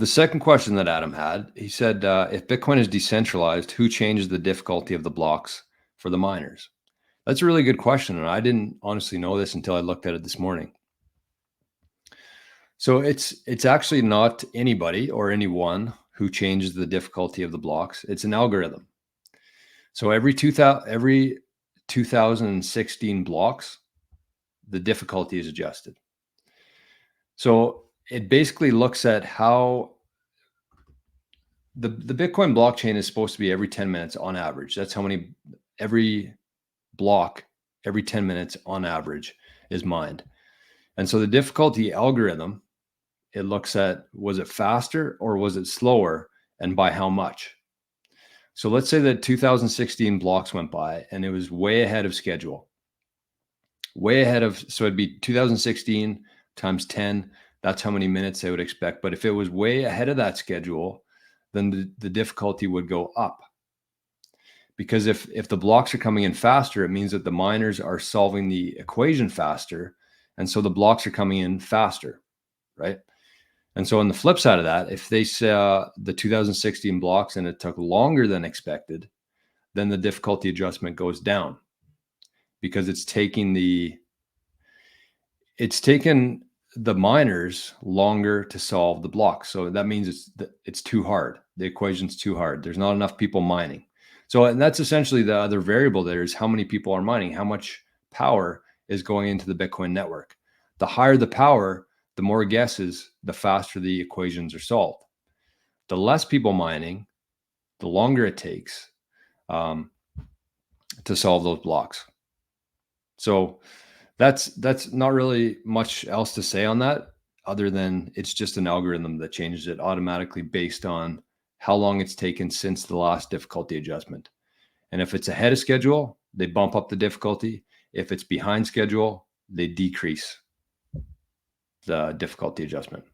The second question that Adam had, he said, if Bitcoin is decentralized, who changes the difficulty of the blocks for the miners? That's a really good question, and I didn't honestly know this until I looked at it this morning. So it's actually not anybody or anyone who changes the difficulty of the blocks. It's an algorithm. So every 2016 blocks, the difficulty is adjusted. So it basically looks at how the Bitcoin blockchain is supposed to be every 10 minutes on average. That's how many every block every 10 minutes on average is mined. And so the difficulty algorithm, it looks at, was it faster or was it slower, and by how much? So let's say that 2016 blocks went by and it was way ahead of schedule. Way ahead of, so it'd be 2016 times 10. That's how many minutes they would expect. But if it was way ahead of that schedule, then the difficulty would go up. Because if the blocks are coming in faster, it means that the miners are solving the equation faster. And so the blocks are coming in faster, right? And so on the flip side of that, if they saw the 2016 blocks and it took longer than expected, then the difficulty adjustment goes down, because it's taken the miners longer to solve the blocks. So that means it's too hard. The equation's too hard. There's not enough people mining. So, and that's essentially the other variable there, is how many people are mining, how much power is going into the Bitcoin network. The higher the power, the more guesses, the faster the equations are solved. The less people mining, the longer it takes to solve those blocks. So that's not really much else to say on that, other than it's just an algorithm that changes it automatically based on how long it's taken since the last difficulty adjustment. And if it's ahead of schedule, they bump up the difficulty. If it's behind schedule, they decrease the difficulty adjustment.